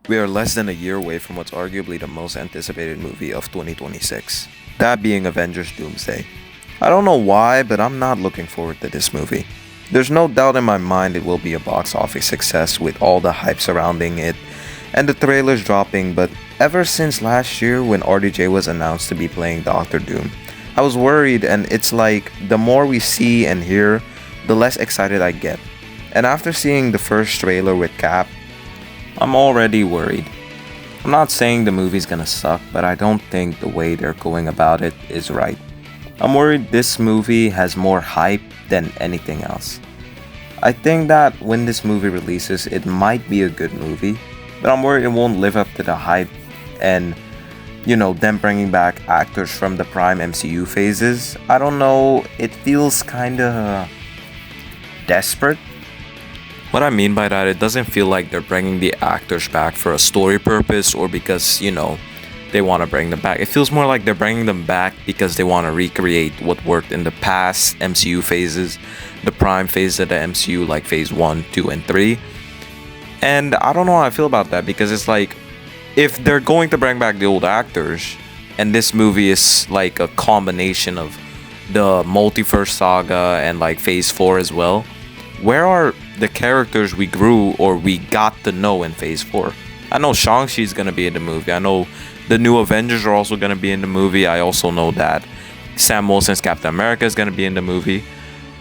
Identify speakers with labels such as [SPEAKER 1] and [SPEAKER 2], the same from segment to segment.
[SPEAKER 1] We are less than a year away from what's arguably the most anticipated movie of 2026, that being Avengers Doomsday. I don't know why, but I'm not looking forward to this movie. There's no doubt in my mind it will be a box office success with all the hype surrounding it and the trailers dropping, but ever since last year when RDJ was announced to be playing Doctor Doom, I was worried, and it's like the more we see and hear, the less excited I get. And after seeing the first trailer with Cap, I'm already worried. I'm not saying the movie's gonna suck, but I don't think the way they're going about it is right. I'm worried this movie has more hype than anything else. I think that when this movie releases, it might be a good movie, but I'm worried it won't live up to the hype and, them bringing back actors from the prime MCU phases. I don't know, it feels kinda desperate. What I mean by that, it doesn't feel like they're bringing the actors back for a story purpose or because, they want to bring them back. It feels more like they're bringing them back because they want to recreate what worked in the past MCU phases, the prime phase of the MCU, like phase 1, 2, and 3. And I don't know how I feel about that because it's like, if they're going to bring back the old actors, and this movie is like a combination of the multiverse saga and like phase 4 as well, where are the characters we grew or we got to know in phase 4? I know Shang-Chi's gonna be in the movie. I know the new Avengers are also gonna be in the movie. I also know that Sam Wilson's Captain America is gonna be in the movie.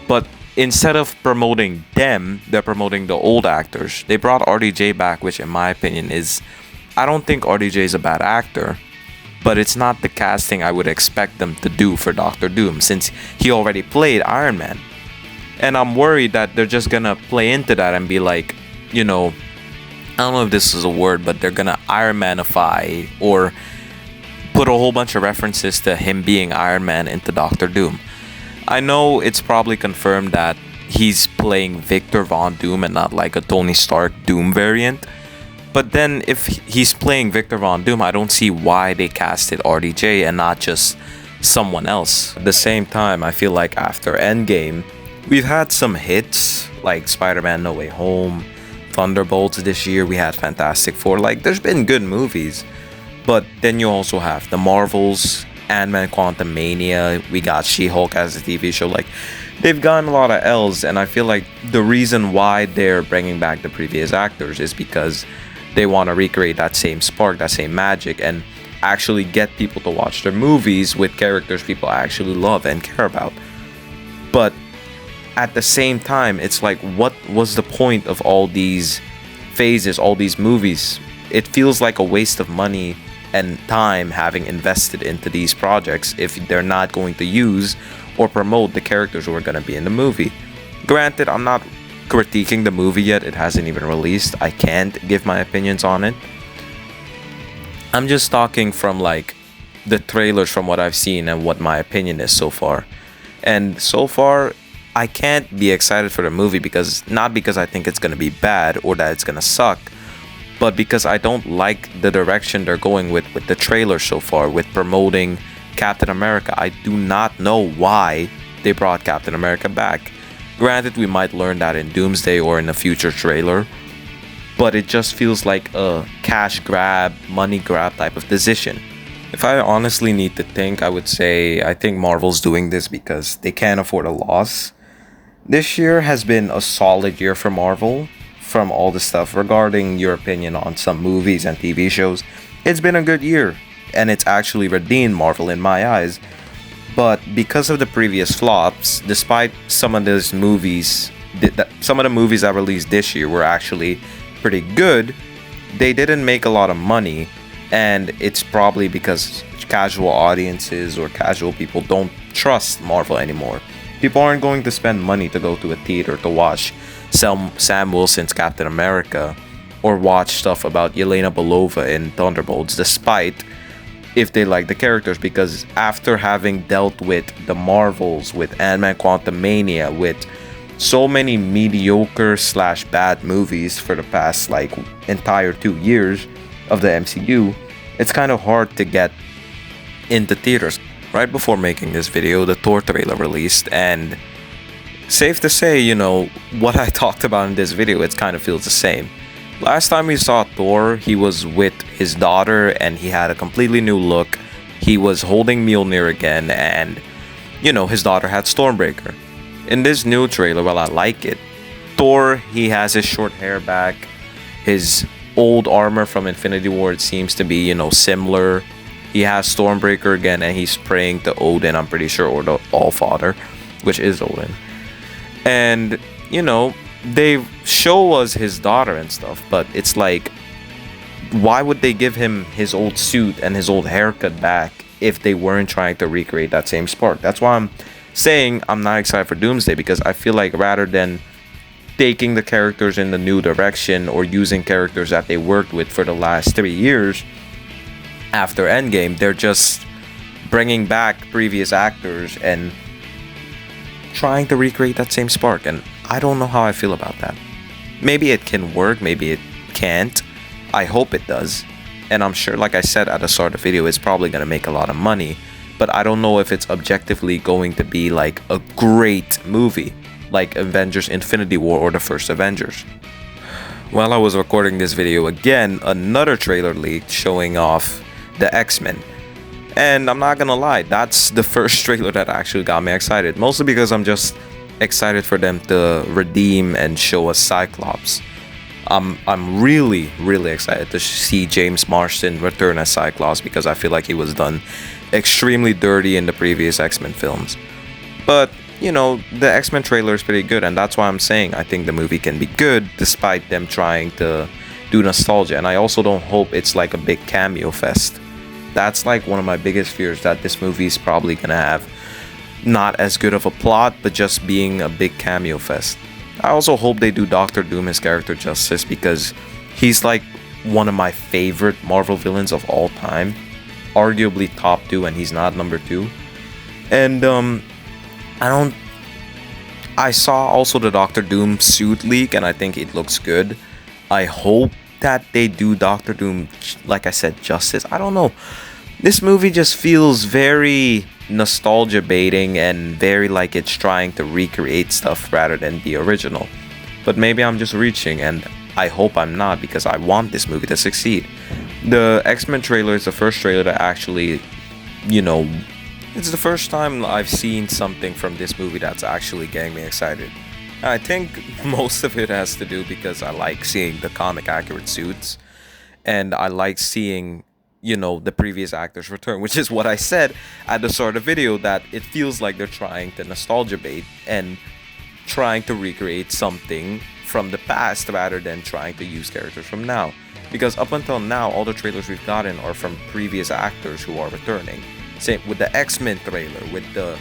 [SPEAKER 1] But instead of promoting them, they're promoting the old actors. They brought RDJ back, which in my opinion is, I don't think RDJ is a bad actor, but it's not the casting I would expect them to do for Doctor Doom since he already played Iron Man. And I'm worried that they're just gonna play into that and be like, I don't know if this is a word, but they're gonna Iron Manify or put a whole bunch of references to him being Iron Man into Doctor Doom. I know it's probably confirmed that he's playing Victor Von Doom and not like a Tony Stark Doom variant. But then if he's playing Victor Von Doom, I don't see why they casted RDJ and not just someone else. At the same time, I feel like after Endgame, we've had some hits like Spider-Man No Way Home, Thunderbolts this year, we had Fantastic Four. Like, there's been good movies. But then you also have the Marvels, Ant-Man Quantumania, we got She-Hulk as a TV show. Like, they've gotten a lot of L's, and I feel like the reason why they're bringing back the previous actors is because they want to recreate that same spark, that same magic, and actually get people to watch their movies with characters people actually love and care about. But at the same time, it's like, what was the point of all these phases, all these movies? It feels like a waste of money and time having invested into these projects if they're not going to use or promote the characters who are going to be in the movie. Granted, I'm not critiquing the movie yet. It hasn't even released. I can't give my opinions on it. I'm just talking from like the trailers from what I've seen and what my opinion is so far. And so far, I can't be excited for the movie not because I think it's going to be bad or that it's going to suck, but because I don't like the direction they're going with the trailer so far with promoting Captain America. I do not know why they brought Captain America back. Granted, we might learn that in Doomsday or in a future trailer, but it just feels like a cash grab, money grab type of decision. If I honestly need to think, I would say I think Marvel's doing this because they can't afford a loss. This year has been a solid year for Marvel. From all the stuff regarding your opinion on some movies and TV shows, it's been a good year, and it's actually redeemed Marvel in my eyes. But because of the previous flops, despite some of those movies, some of the movies that released this year were actually pretty good, they didn't make a lot of money, and it's probably because casual audiences or casual people don't trust Marvel anymore. People aren't going to spend money to go to a theater to watch Sam Wilson's Captain America or watch stuff about Yelena Belova in Thunderbolts, despite if they like the characters, because after having dealt with the Marvels, with Ant-Man Quantumania, with so many mediocre / bad movies for the past like entire 2 years of the MCU, it's kind of hard to get into theaters. Right before making this video, the Thor trailer released, and safe to say, what I talked about in this video, it kind of feels the same. Last time we saw Thor, he was with his daughter and he had a completely new look. He was holding Mjolnir again, and his daughter had Stormbreaker. In this new trailer, well, I like it. Thor, he has his short hair back. His old armor from Infinity War, it seems to be, similar. He has Stormbreaker again, and he's praying to Odin, I'm pretty sure, or the Allfather, which is Odin. And, they show us his daughter and stuff, but it's like, why would they give him his old suit and his old haircut back if they weren't trying to recreate that same spark? That's why I'm saying I'm not excited for Doomsday, because I feel like rather than taking the characters in the new direction or using characters that they worked with for the last 3 years after Endgame, they're just bringing back previous actors and trying to recreate that same spark. And I don't know how I feel about that. Maybe it can work, maybe it can't. I hope it does. And I'm sure, like I said at the start of the video, it's probably going to make a lot of money. But I don't know if it's objectively going to be like a great movie, like Avengers Infinity War or the first Avengers. While I was recording this video, again, another trailer leaked showing off the X-Men. And I'm not gonna lie, that's the first trailer that actually got me excited. Mostly because I'm just excited for them to redeem and show us Cyclops. I'm really excited to see James Marsden return as Cyclops, because I feel like he was done extremely dirty in the previous X-Men films. But, the X-Men trailer is pretty good, and that's why I'm saying I think the movie can be good despite them trying to do nostalgia. And I also don't hope it's like a big cameo fest. That's like one of my biggest fears, that this movie is probably gonna have not as good of a plot, but just being a big cameo fest. I also hope they do Doctor Doom, his character, justice, because he's like one of my favorite Marvel villains of all time. Arguably top 2, and he's not number 2. And I saw also the Doctor Doom suit leak, and I think it looks good. I hope that they do Doctor Doom, like I said, justice. I don't know. This movie just feels very nostalgia baiting and very like it's trying to recreate stuff rather than the original. But maybe I'm just reaching, and I hope I'm not, because I want this movie to succeed. The X-Men trailer is the first trailer that actually, it's the first time I've seen something from this movie that's actually getting me excited. I think most of it has to do because I like seeing the comic accurate suits, and I like seeing, the previous actors return, which is what I said at the start of the video, that it feels like they're trying to nostalgia bait and trying to recreate something from the past rather than trying to use characters from now. Because up until now, all the trailers we've gotten are from previous actors who are returning. Same with the X-Men trailer, with the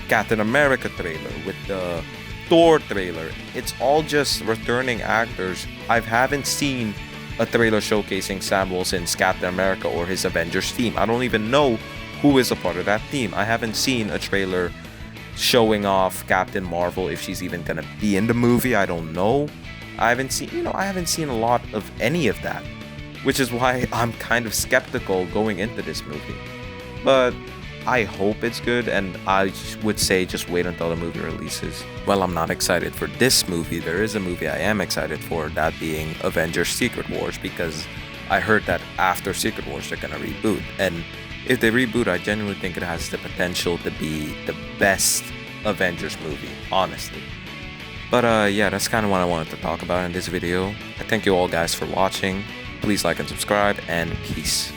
[SPEAKER 1] Captain America trailer, with the Thor trailer. It's all just returning actors. I haven't seen a trailer showcasing Sam Wilson's Captain America or his Avengers team. I don't even know who is a part of that team. I haven't seen a trailer showing off Captain Marvel, if she's even gonna be in the movie. I don't know. I haven't seen a lot of any of that, which is why I'm kind of skeptical going into this movie. But I hope it's good, and I would say just wait until the movie releases. Well, I'm not excited for this movie. There is a movie I am excited for, that being Avengers Secret Wars, because I heard that after Secret Wars they're gonna reboot. And if they reboot, I genuinely think it has the potential to be the best Avengers movie, honestly. But yeah, that's kind of what I wanted to talk about in this video. I thank you all guys for watching. Please like and subscribe, and peace.